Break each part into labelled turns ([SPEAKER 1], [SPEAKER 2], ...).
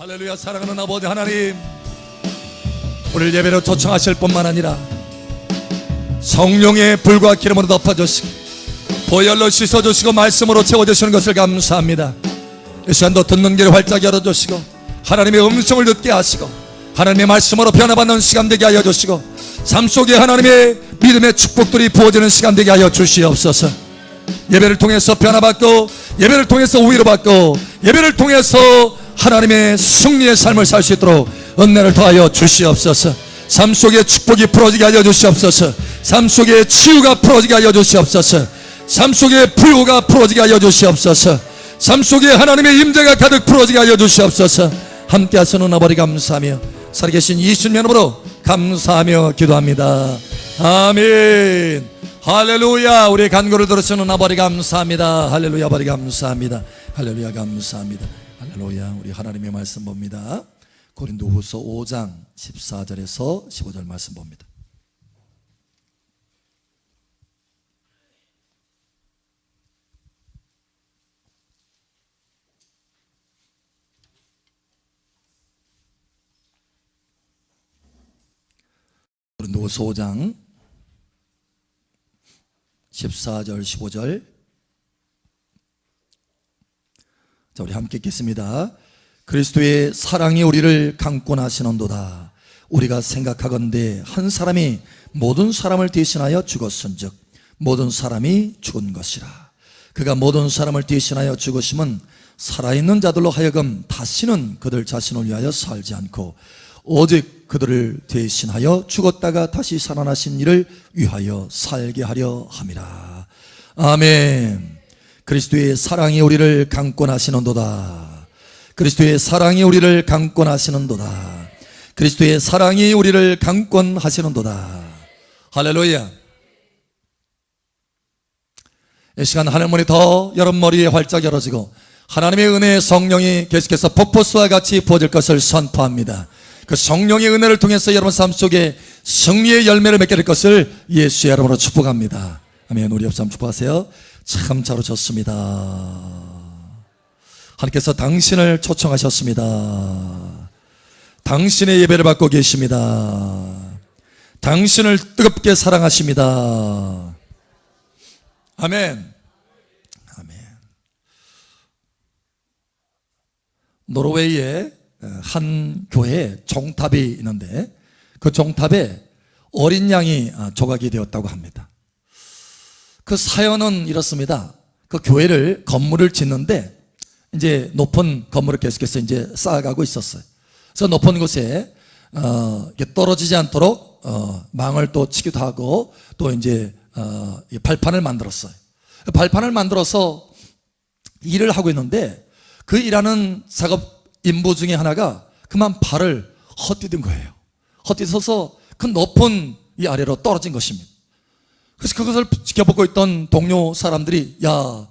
[SPEAKER 1] 할렐루야. 사랑하는 아버지 하나님, 우리를 예배로 초청하실 뿐만 아니라 성령의 불과 기름으로 덮어주시고 보혈로 씻어주시고 말씀으로 채워주시는 것을 감사합니다. 이 시간도 듣는 길을 활짝 열어주시고 하나님의 음성을 듣게 하시고 하나님의 말씀으로 변화받는 시간 되게 하여 주시고 삶 속에 하나님의 믿음의 축복들이 부어지는 시간 되게 하여 주시옵소서. 예배를 통해서 변화받고 예배를 통해서 위로받고 예배를 통해서 하나님의 승리의 삶을 살 수 있도록 은혜를 더하여 주시옵소서. 삶 속에 축복이 풀어지게 하여 주시옵소서. 삶 속에 치유가 풀어지게 하여 주시옵소서. 삶 속에 부요가 풀어지게 하여 주시옵소서. 삶 속에 하나님의 임재가 가득 풀어지게 하여 주시옵소서. 함께 하시는 아버지 감사하며 살아계신 예수님 이름으로 감사하며 기도합니다. 아멘. 할렐루야. 우리의 간구를 들으시는 아버지 감사합니다. 할렐루야. 아버지 감사합니다. 할렐루야. 감사합니다. 할렐루야. 우리 하나님의 말씀 봅니다. 고린도후서 5장 14절에서 15절 말씀 봅니다. 고린도후서 5장 14절 15절. 자, 우리 함께 읽겠습니다. 그리스도의 사랑이 우리를 강권하시는도다. 우리가 생각하건대 한 사람이 모든 사람을 대신하여 죽었은즉 모든 사람이 죽은 것이라. 그가 모든 사람을 대신하여 죽으심은 살아있는 자들로 하여금 다시는 그들 자신을 위하여 살지 않고 오직 그들을 대신하여 죽었다가 다시 살아나신 이를 위하여 살게 하려 함이라. 아멘. 그리스도의 사랑이 우리를 강권하시는도다. 그리스도의 사랑이 우리를 강권하시는도다. 그리스도의 사랑이 우리를 강권하시는도다. 할렐루야. 이 시간 하늘문이 더 여러분 머리에 활짝 열어지고 하나님의 은혜의 성령이 계속해서 폭포수와 같이 부어질 것을 선포합니다. 그 성령의 은혜를 통해서 여러분 삶 속에 승리의 열매를 맺게 될 것을 예수의 이름으로 축복합니다. 아멘. 우리 옆 사람 축복하세요. 참 잘 오셨습니다. 하나님께서 당신을 초청하셨습니다. 당신의 예배를 받고 계십니다. 당신을 뜨겁게 사랑하십니다. 아멘. 아멘. 노르웨이에 한 교회에 종탑이 있는데 그 종탑에 어린 양이 조각이 되었다고 합니다. 그 사연은 이렇습니다. 그 교회를 건물을 짓는데 이제 높은 건물을 계속해서 이제 쌓아가고 있었어요. 그래서 높은 곳에 떨어지지 않도록 망을 또 치기도 하고 또 이제 발판을 만들었어요. 발판을 만들어서 일을 하고 있는데 그 일하는 작업 인부 중에 하나가 그만 발을 헛디딘 거예요. 헛디뎌서 그 높은 이 아래로 떨어진 것입니다. 그래서 그것을 지켜보고 있던 동료 사람들이 야,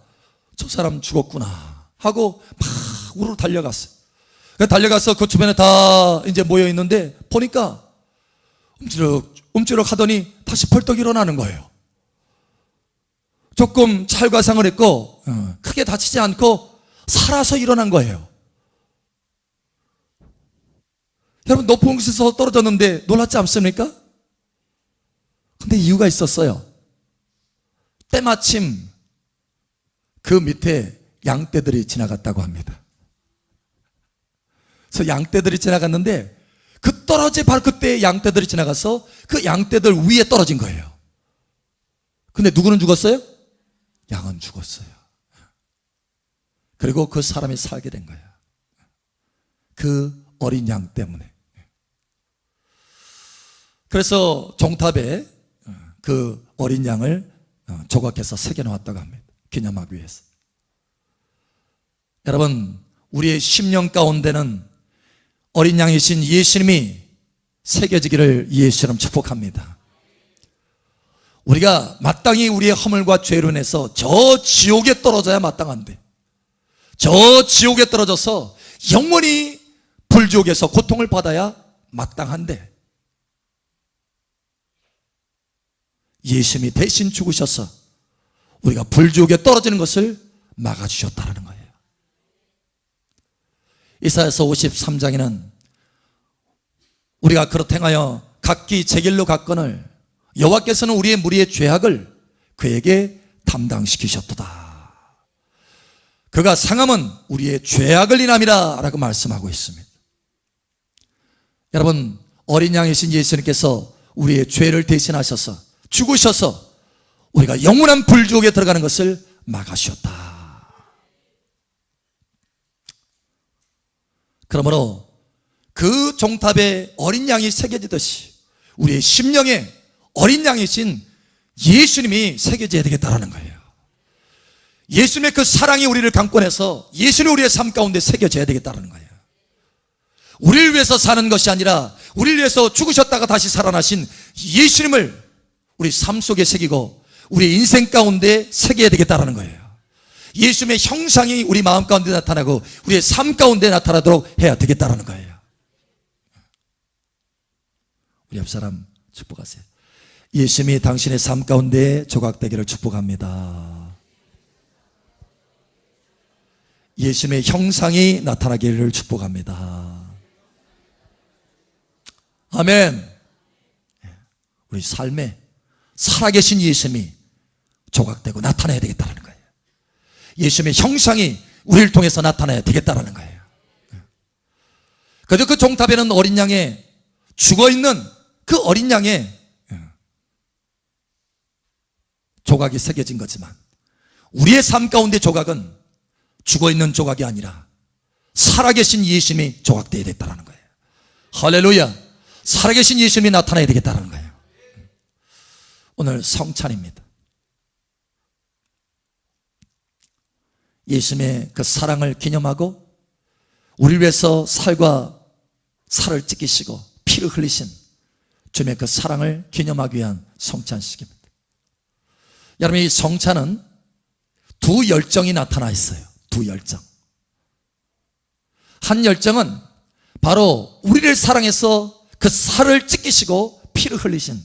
[SPEAKER 1] 저 사람 죽었구나 하고 막 우르르 달려갔어요. 달려가서 그 주변에 다 이제 모여 있는데 보니까 움찔럭 하더니 다시 벌떡 일어나는 거예요. 조금 찰과상을 했고 크게 다치지 않고 살아서 일어난 거예요. 여러분 높은 곳에서 떨어졌는데 놀랐지 않습니까? 근데 이유가 있었어요. 때마침 그 밑에 양떼들이 지나갔다고 합니다. 그래서 양떼들이 지나갔는데 그 떨어진 바로 그때 양떼들이 지나가서 그 양떼들 위에 떨어진 거예요. 근데 누구는 죽었어요? 양은 죽었어요. 그리고 그 사람이 살게 된 거예요. 그 어린 양 때문에. 그래서 종탑에 그 어린 양을 조각해서 새겨놓았다고 합니다. 기념하기 위해서. 여러분, 우리의 심령 가운데는 어린 양이신 예수님이 새겨지기를 예수처럼 축복합니다. 우리가 마땅히 우리의 허물과 죄로 인해서 저 지옥에 떨어져야 마땅한데 저 지옥에 떨어져서 영원히 불지옥에서 고통을 받아야 마땅한데 예수님이 대신 죽으셔서 우리가 불지옥에 떨어지는 것을 막아주셨다는 거예요. 이사야서 53장에는 우리가 그렇다 행하여 각기 제 길로 갔거늘 여호와께서는 우리의 무리의 죄악을 그에게 담당시키셨도다. 그가 상함은 우리의 죄악을 인함이라 라고 말씀하고 있습니다. 여러분, 어린 양이신 예수님께서 우리의 죄를 대신하셔서 죽으셔서 우리가 영원한 불지옥에 들어가는 것을 막으셨다. 그러므로 그 종탑에 어린 양이 새겨지듯이 우리의 심령에 어린 양이신 예수님이 새겨져야 되겠다는 거예요. 예수님의 그 사랑이 우리를 강권해서 예수님이 우리의 삶 가운데 새겨져야 되겠다는 거예요. 우리를 위해서 사는 것이 아니라 우리를 위해서 죽으셨다가 다시 살아나신 예수님을 우리 삶 속에 새기고 우리 인생 가운데 새겨야 되겠다는 거예요. 예수님의 형상이 우리 마음 가운데 나타나고 우리의 삶 가운데 나타나도록 해야 되겠다는 거예요. 우리 옆 사람 축복하세요. 예수님이 당신의 삶 가운데 조각되기를 축복합니다. 예수님의 형상이 나타나기를 축복합니다. 아멘. 우리 삶에 살아계신 예수님이 조각되고 나타나야 되겠다는 거예요. 예수님의 형상이 우리를 통해서 나타나야 되겠다는 거예요. 그래서 그 종탑에는 어린 양의 죽어있는 그 어린 양의 조각이 새겨진 거지만 우리의 삶 가운데 조각은 죽어있는 조각이 아니라 살아계신 예수님이 조각되어야 되겠다는 거예요. 할렐루야. 살아계신 예수님이 나타나야 되겠다는 거예요. 오늘 성찬입니다. 예수님의 그 사랑을 기념하고 우리를 위해서 살과 살을 찢기시고 피를 흘리신 주님의 그 사랑을 기념하기 위한 성찬식입니다. 여러분, 이 성찬은 두 열정이 나타나 있어요. 두 열정. 한 열정은 바로 우리를 사랑해서 그 살을 찢기시고 피를 흘리신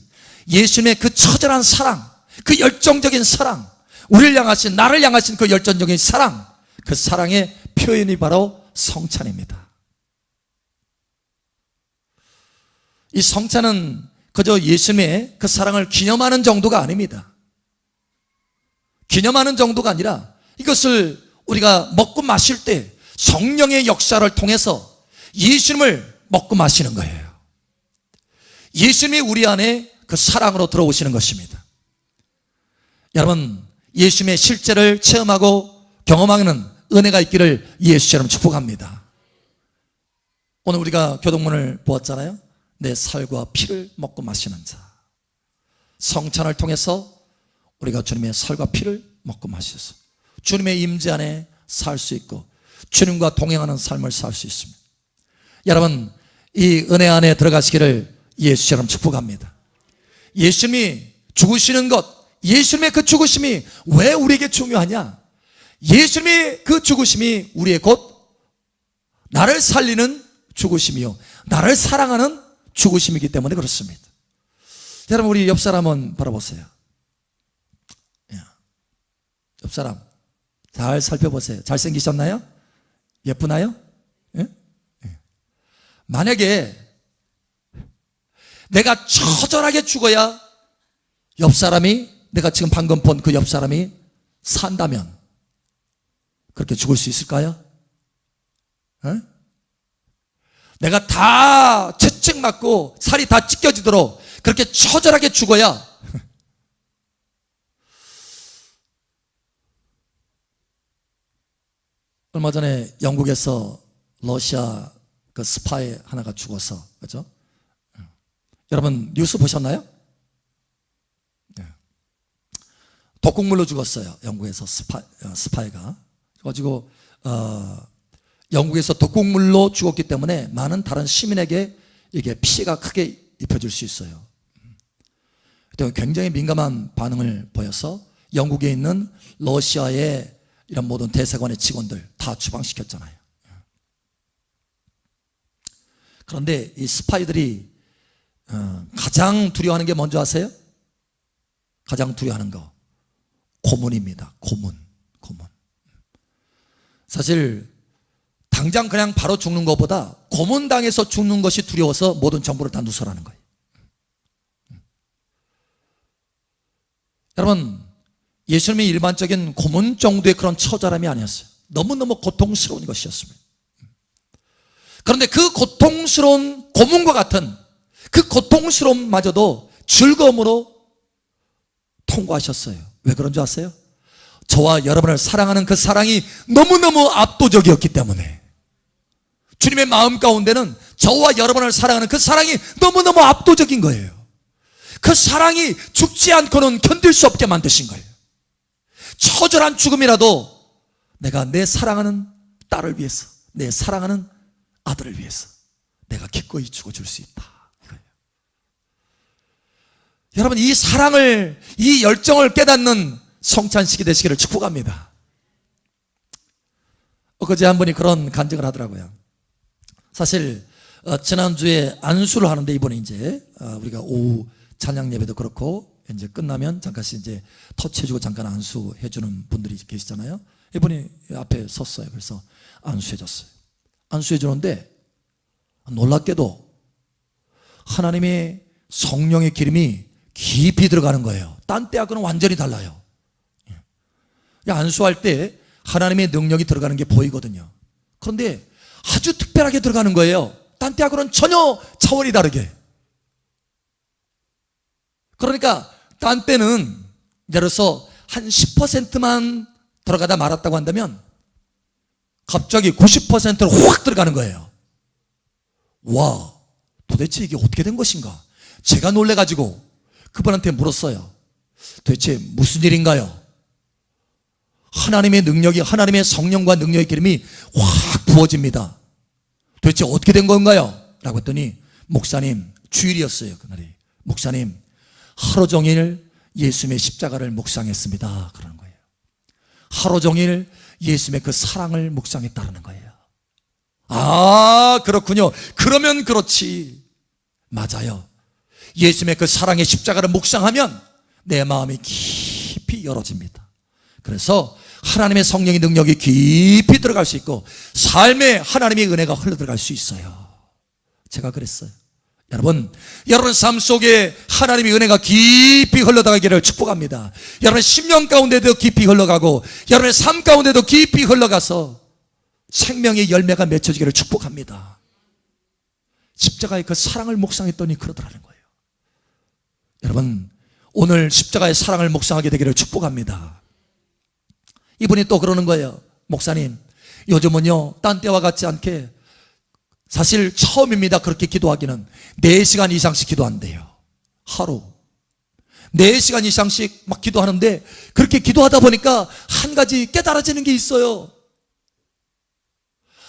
[SPEAKER 1] 예수님의 그 처절한 사랑, 그 열정적인 사랑, 우리를 향하신, 나를 향하신 그 열정적인 사랑, 그 사랑의 표현이 바로 성찬입니다. 이 성찬은 그저 예수님의 그 사랑을 기념하는 정도가 아닙니다. 기념하는 정도가 아니라 이것을 우리가 먹고 마실 때 성령의 역사를 통해서 예수님을 먹고 마시는 거예요. 예수님이 우리 안에 그 사랑으로 들어오시는 것입니다. 여러분, 예수님의 실제를 체험하고 경험하는 은혜가 있기를 예수처럼 축복합니다. 오늘 우리가 교동문을 보았잖아요. 내 살과 피를 먹고 마시는 자. 성찬을 통해서 우리가 주님의 살과 피를 먹고 마셔서 주님의 임재 안에 살 수 있고 주님과 동행하는 삶을 살 수 있습니다. 여러분, 이 은혜 안에 들어가시기를 예수처럼 축복합니다. 예수님이 죽으시는 것, 예수님의 그 죽으심이 왜 우리에게 중요하냐? 예수님의 그 죽으심이 우리의 곧 나를 살리는 죽으심이요, 나를 사랑하는 죽으심이기 때문에 그렇습니다. 여러분, 우리 옆 사람 한번 바라보세요. 옆 사람 잘 살펴보세요. 잘생기셨나요? 예쁘나요? 예? 만약에 내가 처절하게 죽어야 옆 사람이, 내가 지금 방금 본 그 옆 사람이 산다면 그렇게 죽을 수 있을까요? 에? 내가 다 채찍 맞고 살이 다 찢겨지도록 그렇게 처절하게 죽어야 얼마 전에 영국에서 러시아 그 스파이 하나가 죽어서, 그죠? 여러분 뉴스 보셨나요? 독극물로 죽었어요. 영국에서 스파이가. 그래가지고 영국에서 독극물로 죽었기 때문에 많은 다른 시민에게 이게 피해가 크게 입혀질 수 있어요. 굉장히 민감한 반응을 보여서 영국에 있는 러시아의 이런 모든 대사관의 직원들 다 추방시켰잖아요. 그런데 이 스파이들이 가장 두려워하는 게 뭔지 아세요? 가장 두려워하는 거 고문입니다. 고문. 사실 당장 그냥 바로 죽는 것보다 고문당해서 죽는 것이 두려워서 모든 정보를 다 누설하는 거예요. 여러분, 예수님이 일반적인 고문 정도의 그런 처절함이 아니었어요. 너무너무 고통스러운 것이었습니다. 그런데 그 고통스러운 고문과 같은 그 고통스러움마저도 즐거움으로 통과하셨어요. 왜 그런 줄 아세요? 저와 여러분을 사랑하는 그 사랑이 너무너무 압도적이었기 때문에. 주님의 마음 가운데는 저와 여러분을 사랑하는 그 사랑이 너무너무 압도적인 거예요. 그 사랑이 죽지 않고는 견딜 수 없게 만드신 거예요. 처절한 죽음이라도 내가 내 사랑하는 딸을 위해서, 내 사랑하는 아들을 위해서 내가 기꺼이 죽어줄 수 있다, 이거예요. 여러분, 이 사랑을, 이 열정을 깨닫는 성찬식이 되시기를 축복합니다. 엊그제 한 분이 그런 간증을 하더라고요. 사실 지난주에 안수를 하는데, 이번에 이제 우리가 오후 찬양 예배도 그렇고 이제 끝나면 잠깐씩 이제 터치해주고 잠깐 안수해주는 분들이 계시잖아요. 이분이 앞에 섰어요. 그래서 안수해줬어요. 안수해주는데 놀랍게도 하나님의 성령의 기름이 깊이 들어가는 거예요. 딴 때하고는 완전히 달라요. 안수할 때 하나님의 능력이 들어가는 게 보이거든요. 그런데 아주 특별하게 들어가는 거예요. 딴 때하고는 전혀 차원이 다르게. 그러니까 딴 때는 예를 들어서 한 10%만 들어가다 말았다고 한다면 갑자기 90%로 확 들어가는 거예요. 와, 도대체 이게 어떻게 된 것인가? 제가 놀래가지고 그분한테 물었어요. 도대체 무슨 일인가요? 하나님의 능력이, 하나님의 성령과 능력의 기름이 확 부어집니다. 도대체 어떻게 된 건가요? 라고 했더니, 목사님, 주일이었어요, 그날이. 목사님, 하루 종일 예수님의 십자가를 묵상했습니다, 그러는 거예요. 하루 종일 예수님의 그 사랑을 묵상했다는 거예요. 아, 그렇군요. 그러면 그렇지. 맞아요. 예수님의 그 사랑의 십자가를 묵상하면 내 마음이 깊이 열어집니다. 그래서 하나님의 성령의 능력이 깊이 들어갈 수 있고 삶에 하나님의 은혜가 흘러들어갈 수 있어요. 제가 그랬어요. 여러분 삶 속에 하나님의 은혜가 깊이 흘러가기를 축복합니다. 여러분의 심령 가운데도 깊이 흘러가고 여러분의 삶 가운데도 깊이 흘러가서 생명의 열매가 맺혀지기를 축복합니다. 십자가의 그 사랑을 묵상했더니 그러더라는 거예요. 여러분, 오늘 십자가의 사랑을 묵상하게 되기를 축복합니다. 이분이 또 그러는 거예요. 목사님, 요즘은요 딴 때와 같지 않게, 사실 처음입니다, 그렇게 기도하기는. 4시간 이상씩 기도한대요. 하루 4시간 이상씩 막 기도하는데, 그렇게 기도하다 보니까 한 가지 깨달아지는 게 있어요.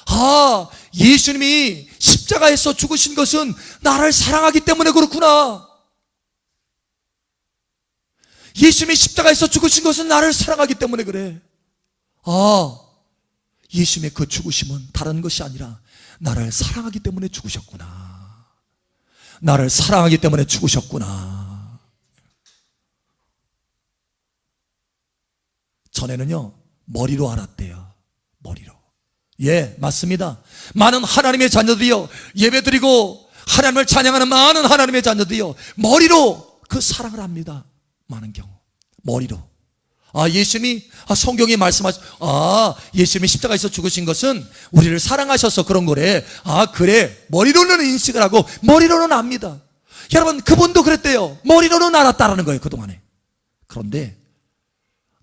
[SPEAKER 1] 아, 예수님이 십자가에서 죽으신 것은 나를 사랑하기 때문에 그렇구나. 예수님이 십자가에서 죽으신 것은 나를 사랑하기 때문에 그래. 아, 예수님의 그 죽으심은 다른 것이 아니라 나를 사랑하기 때문에 죽으셨구나. 나를 사랑하기 때문에 죽으셨구나. 전에는요 머리로 알았대요. 머리로. 예, 맞습니다. 많은 하나님의 자녀들이요, 예배드리고 하나님을 찬양하는 많은 하나님의 자녀들이요, 머리로 그 사랑을 합니다. 많은 경우 머리로. 아, 예수님이, 성경에 말씀하신, 예수님이 십자가에서 죽으신 것은 우리를 사랑하셔서 그런 거래. 아, 그래. 머리로는 인식을 하고 머리로는 압니다. 여러분, 그분도 그랬대요. 머리로는 알았다라는 거예요, 그동안에. 그런데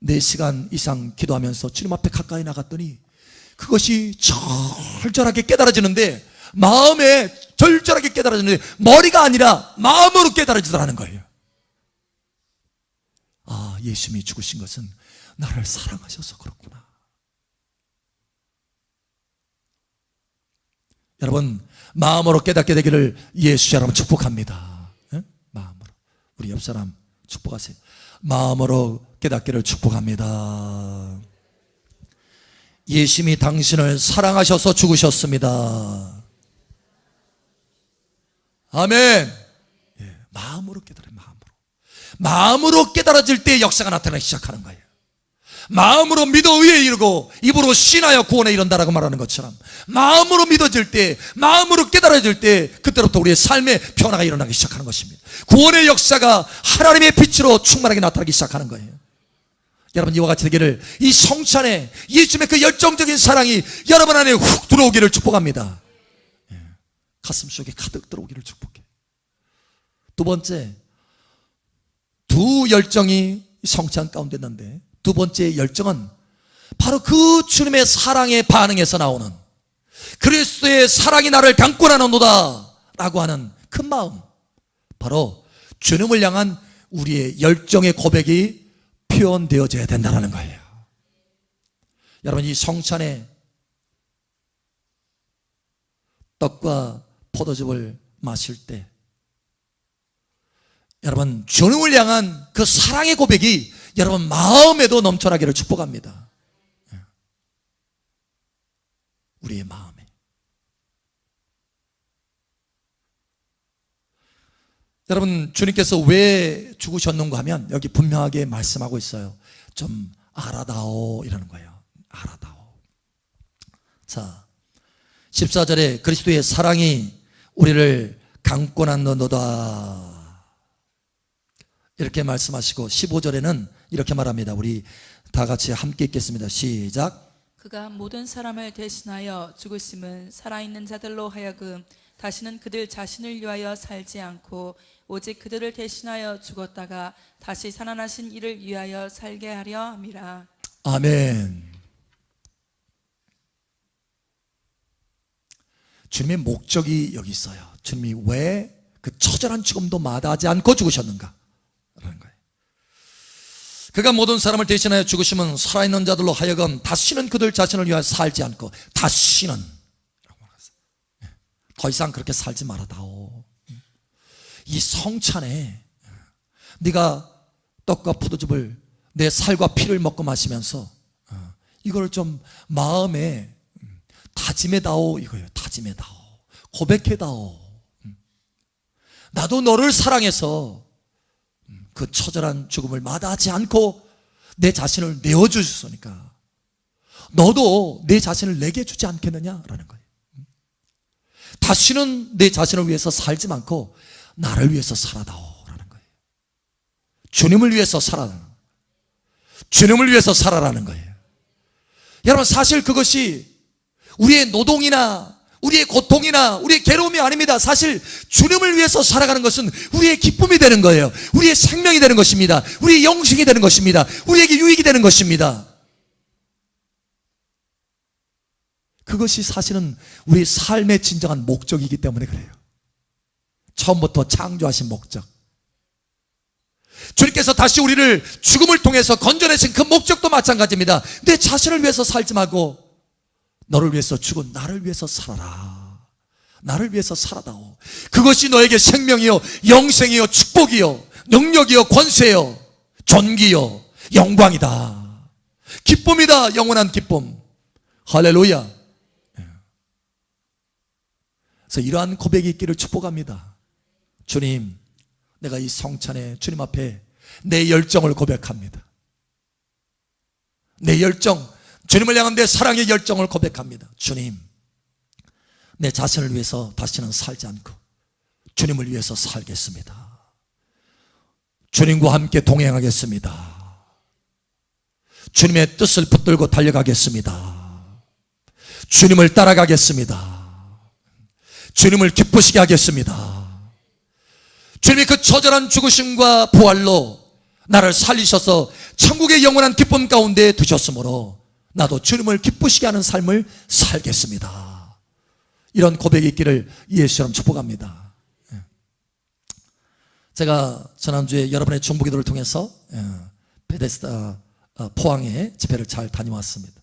[SPEAKER 1] 4시간 이상 기도하면서 주님 앞에 가까이 나갔더니 그것이 절절하게 깨달아지는데, 마음에 절절하게 깨달아지는데 머리가 아니라 마음으로 깨달아지더라는 거예요. 아, 예수님이 죽으신 것은 나를 사랑하셔서 그렇구나. 여러분, 마음으로 깨닫게 되기를 예수 여러분 축복합니다. 네? 마음으로. 우리 옆 사람 축복하세요. 마음으로 깨닫기를 축복합니다. 예수님이 당신을 사랑하셔서 죽으셨습니다. 아멘. 예, 마음으로 깨달아요. 마음으로 깨달아질 때 역사가 나타나기 시작하는 거예요. 마음으로 믿어 의에 이르고 입으로 신하여 구원에 이른다라고 말하는 것처럼 마음으로 믿어질 때, 마음으로 깨달아질 때 그때부터 우리의 삶의 변화가 일어나기 시작하는 것입니다. 구원의 역사가 하나님의 빛으로 충만하게 나타나기 시작하는 거예요. 여러분, 이와 같이 되기를, 이 성찬에 예수님의 그 열정적인 사랑이 여러분 안에 훅 들어오기를 축복합니다. 가슴 속에 가득 들어오기를 축복해. 두 번째, 두 열정이 성찬 가운데 있는데, 두 번째 열정은 바로 그 주님의 사랑에 반응해서 나오는, 그리스도의 사랑이 나를 강권하는도다 라고 하는 그 마음, 바로 주님을 향한 우리의 열정의 고백이 표현되어져야 된다는 거예요. 여러분, 이 성찬에 떡과 포도즙을 마실 때 여러분, 주님을 향한 그 사랑의 고백이 여러분 마음에도 넘쳐나기를 축복합니다. 우리의 마음에. 여러분, 주님께서 왜 죽으셨는가 하면 여기 분명하게 말씀하고 있어요. 좀 알아다오 이러는 거예요. 알아다오. 자, 14절에 그리스도의 사랑이 우리를 강권하는도다 이렇게 말씀하시고, 15절에는 이렇게 말합니다. 우리 다 같이 함께 읽겠습니다. 시작.
[SPEAKER 2] 그가 모든 사람을 대신하여 죽으심은 살아있는 자들로 하여금 다시는 그들 자신을 위하여 살지 않고 오직 그들을 대신하여 죽었다가 다시 살아나신 이를 위하여 살게 하려 함이라.
[SPEAKER 1] 아멘. 주님의 목적이 여기 있어요. 주님이 왜 그 처절한 죽음도 마다하지 않고 죽으셨는가 라는 거예요. 그가 모든 사람을 대신하여 죽으시면 살아있는 자들로 하여금 다시는 그들 자신을 위하여 살지 않고, 다시는 더 이상 그렇게 살지 말아다오. 이 성찬에 네가 떡과 포도즙을 내 살과 피를 먹고 마시면서 이걸 좀 마음에 다짐해다오 이거예요. 다짐해다오, 고백해다오. 나도 너를 사랑해서 그 처절한 죽음을 마다하지 않고 내 자신을 내어주셨으니까 너도 내 자신을 내게 주지 않겠느냐라는 거예요. 다시는 내 자신을 위해서 살지 않고 나를 위해서 살아다오라는 거예요. 주님을 위해서 살아라는 거예요. 주님을 위해서 살아라는 거예요. 여러분, 사실 그것이 우리의 노동이나 우리의 고통이나 우리의 괴로움이 아닙니다. 사실 주님을 위해서 살아가는 것은 우리의 기쁨이 되는 거예요. 우리의 생명이 되는 것입니다. 우리의 영생이 되는 것입니다. 우리에게 유익이 되는 것입니다. 그것이 사실은 우리 삶의 진정한 목적이기 때문에 그래요. 처음부터 창조하신 목적, 주님께서 다시 우리를 죽음을 통해서 건져내신 그 목적도 마찬가지입니다. 내 자신을 위해서 살지 말고 너를 위해서 죽은 나를 위해서 살아라. 나를 위해서 살아다오. 그것이 너에게 생명이요 영생이요 축복이요 능력이요 권세요 존귀요 영광이다. 기쁨이다. 영원한 기쁨. 할렐루야. 그래서 이러한 고백이 있기를 축복합니다. 주님, 내가 이 성찬에 주님 앞에 내 열정을 고백합니다. 내 열정, 주님을 향한 내 사랑의 열정을 고백합니다. 주님, 내 자신을 위해서 다시는 살지 않고 주님을 위해서 살겠습니다. 주님과 함께 동행하겠습니다. 주님의 뜻을 붙들고 달려가겠습니다. 주님을 따라가겠습니다. 주님을 기쁘시게 하겠습니다. 주님이 그 처절한 죽으심과 부활로 나를 살리셔서 천국의 영원한 기쁨 가운데 두셨으므로 나도 주님을 기쁘시게 하는 삶을 살겠습니다. 이런 고백이 있기를 예수처럼 축복합니다. 제가 지난주에 여러분의 중보기도를 통해서 베데스다 포항에 집회를 잘 다녀왔습니다.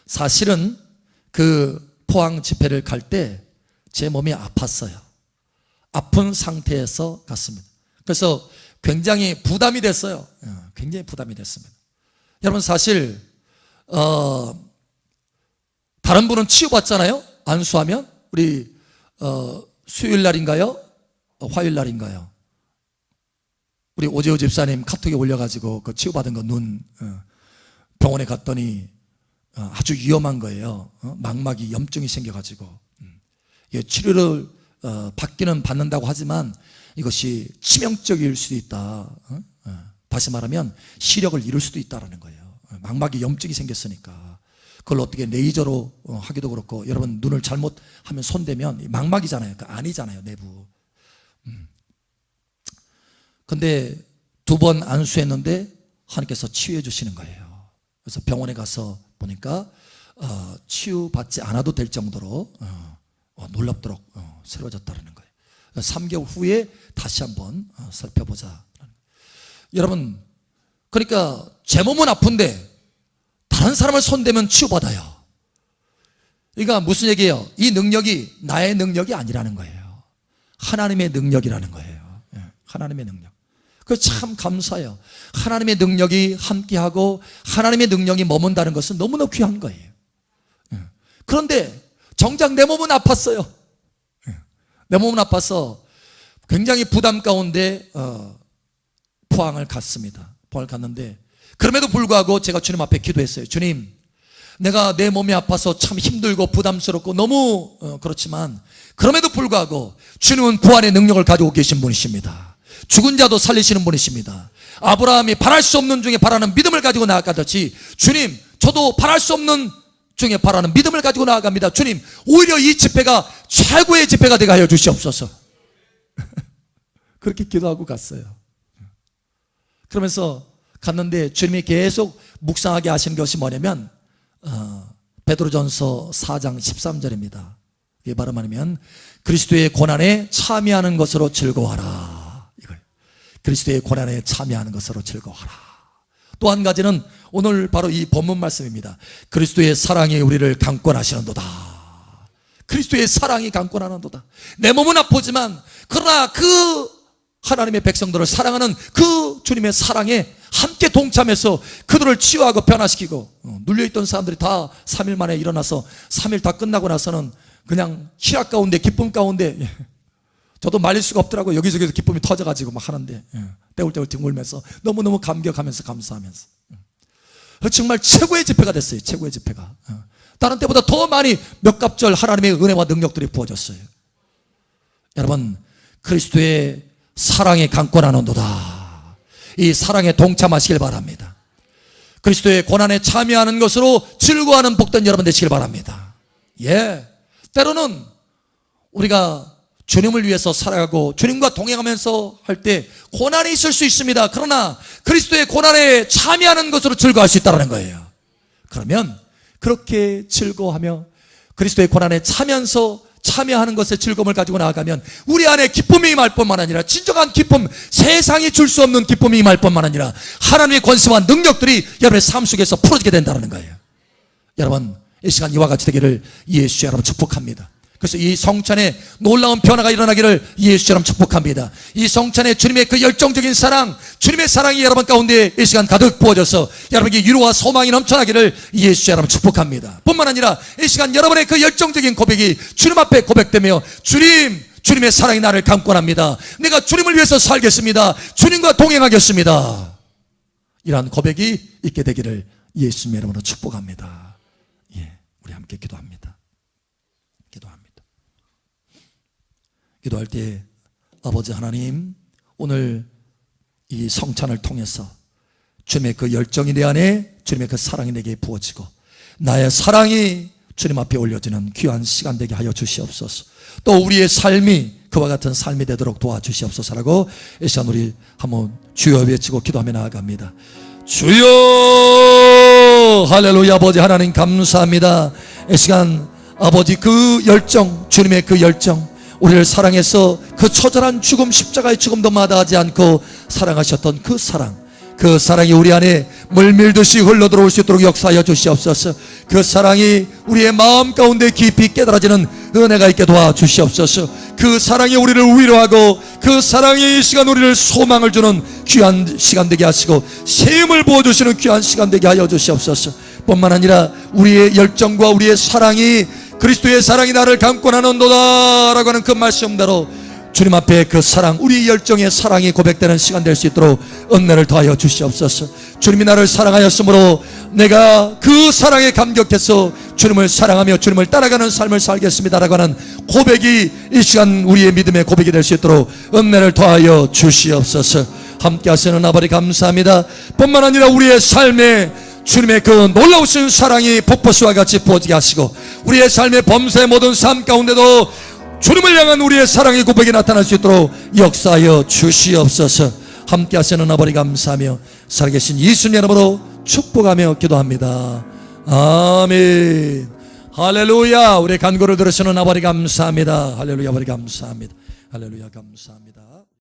[SPEAKER 1] 사실은 그 포항 집회를 갈 때 제 몸이 아팠어요. 아픈 상태에서 갔습니다. 그래서 굉장히 부담이 됐어요. 굉장히 부담이 됐습니다. 여러분, 사실 다른 분은 치유받잖아요. 안수하면 우리 수요일 날인가요? 화요일 날인가요? 우리 오재호 집사님 카톡에 올려가지고 그 치유받은 거 눈 병원에 갔더니 아주 위험한 거예요. 망막이 염증이 생겨가지고 치료를 받기는 받는다고 하지만 이것이 치명적일 수도 있다. 다시 말하면 시력을 잃을 수도 있다는 거예요. 망막에 염증이 생겼으니까 그걸 어떻게 레이저로 하기도 그렇고, 여러분 눈을 잘못하면 손대면 망막이잖아요. 그 안이잖아요, 내부. 근데 2번 안수했는데 하나님께서 치유해 주시는 거예요. 그래서 병원에 가서 보니까 치유받지 않아도 될 정도로 놀랍도록 새로워졌다는 거예요. 3개월 후에 다시 한번 살펴보자. 여러분, 그러니까 제 몸은 아픈데 다른 사람을 손대면 치유받아요. 그러니까 무슨 얘기예요? 이 능력이 나의 능력이 아니라는 거예요. 하나님의 능력이라는 거예요. 하나님의 능력. 그 참 감사해요. 하나님의 능력이 함께하고 하나님의 능력이 머문다는 것은 너무나 귀한 거예요. 그런데 정작 내 몸은 아팠어요. 내 몸은 아파서 굉장히 부담 가운데 포항을 갔습니다. 포항을 갔는데 그럼에도 불구하고 제가 주님 앞에 기도했어요. 주님, 내가 내 몸이 아파서 참 힘들고 부담스럽고 너무 그렇지만 그럼에도 불구하고 주님은 부활의 능력을 가지고 계신 분이십니다. 죽은 자도 살리시는 분이십니다. 아브라함이 바랄 수 없는 중에 바라는 믿음을 가지고 나아가듯이 주님, 저도 바랄 수 없는 중에 바라는 믿음을 가지고 나아갑니다. 주님, 오히려 이 집회가 최고의 집회가 되게 하여 주시옵소서. 그렇게 기도하고 갔어요. 그러면서 갔는데 주님이 계속 묵상하게 하신 것이 뭐냐면 베드로전서 4장 13절입니다. 이게 바로 뭐냐면 그리스도의 고난에 참여하는 것으로 즐거워하라. 이거예요. 그리스도의 고난에 참여하는 것으로 즐거워하라. 또 한 가지는 오늘 바로 이 본문 말씀입니다. 그리스도의 사랑이 우리를 강권하시는도다. 그리스도의 사랑이 강권하는도다. 내 몸은 아프지만 그러나 그 하나님의 백성들을 사랑하는 그 주님의 사랑에 함께 동참해서 그들을 치유하고 변화시키고, 눌려있던 사람들이 다 3일 만에 일어나서 3일 다 끝나고 나서는 그냥 희락 가운데 기쁨 가운데, 저도 말릴 수가 없더라고요. 여기저기서 기쁨이 터져가지고 막 하는데 떼울떼울 뒹굴면서 너무너무 감격하면서 감사하면서 정말 최고의 집회가 됐어요. 최고의 집회가. 다른 때보다 더 많이 몇 갑절 하나님의 은혜와 능력들이 부어졌어요. 여러분, 그리스도의 사랑에 강권하는도다. 이 사랑에 동참하시길 바랍니다. 그리스도의 고난에 참여하는 것으로 즐거워하는 복된 여러분 되시길 바랍니다. 때로는 우리가 주님을 위해서 살아가고 주님과 동행하면서 할 때 고난이 있을 수 있습니다. 그러나 그리스도의 고난에 참여하는 것으로 즐거워할 수 있다는 거예요. 그러면 그렇게 즐거워하며 그리스도의 고난에 참여하는 것에 즐거움을 가지고 나아가면 우리 안에 기쁨이 임할 뿐만 아니라 진정한 기쁨, 세상이 줄 수 없는 기쁨이 임할 뿐만 아니라 하나님의 권세와 능력들이 여러분의 삶 속에서 풀어지게 된다는 거예요. 여러분, 이 시간 이와 같이 되기를 예수 여러분 축복합니다. 그래서 이 성찬에 놀라운 변화가 일어나기를 예수처럼 축복합니다. 이 성찬에 주님의 그 열정적인 사랑, 주님의 사랑이 여러분 가운데 이 시간 가득 부어져서 여러분에게 위로와 소망이 넘쳐나기를 예수처럼 축복합니다. 뿐만 아니라 이 시간 여러분의 그 열정적인 고백이 주님 앞에 고백되며 주님의 사랑이 나를 감권합니다. 내가 주님을 위해서 살겠습니다. 주님과 동행하겠습니다. 이러한 고백이 있게 되기를 예수님의 이름으로 축복합니다. 우리 함께 기도합니다. 기도할 때 아버지 하나님, 오늘 이 성찬을 통해서 주님의 그 열정이 내 안에, 주님의 그 사랑이 내게 부어지고 나의 사랑이 주님 앞에 올려지는 귀한 시간 되게 하여 주시옵소서. 또 우리의 삶이 그와 같은 삶이 되도록 도와주시옵소서라고 이 시간 우리 한번 주여 외치고 기도하며 나아갑니다. 주여, 할렐루야. 아버지 하나님 감사합니다. 이 시간 아버지 그 열정, 주님의 그 열정, 우리를 사랑해서 그 처절한 죽음, 십자가의 죽음도 마다하지 않고 사랑하셨던 그 사랑이 우리 안에 물밀듯이 흘러들어올 수 있도록 역사하여 주시옵소서. 그 사랑이 우리의 마음 가운데 깊이 깨달아지는 은혜가 있게 도와주시옵소서. 그 사랑이 우리를 위로하고 그 사랑이 이 시간 우리를 소망을 주는 귀한 시간 되게 하시고 새 힘을 부어주시는 귀한 시간 되게 하여 주시옵소서. 뿐만 아니라 우리의 열정과 우리의 사랑이 그리스도의 사랑이 나를 감권하는도다 라고 하는 그 말씀대로 주님 앞에 그 사랑, 우리 열정의 사랑이 고백되는 시간 될 수 있도록 은혜를 더하여 주시옵소서. 주님이 나를 사랑하였으므로 내가 그 사랑에 감격해서 주님을 사랑하며 주님을 따라가는 삶을 살겠습니다라고 하는 고백이 이 시간 우리의 믿음의 고백이 될 수 있도록 은혜를 더하여 주시옵소서. 함께 하시는 아버지 감사합니다. 뿐만 아니라 우리의 삶에 주님의 그 놀라우신 사랑이 폭포수와 같이 부어지게 하시고, 우리의 삶의 범사의 모든 삶 가운데도 주님을 향한 우리의 사랑의 고백이 나타날 수 있도록 역사하여 주시옵소서. 함께 하시는 아버지 감사하며 살아계신 예수님 이름으로 축복하며 기도합니다. 아멘. 할렐루야. 우리의 간구를 들으시는 아버지 감사합니다. 할렐루야. 아버지 감사합니다. 할렐루야 감사합니다.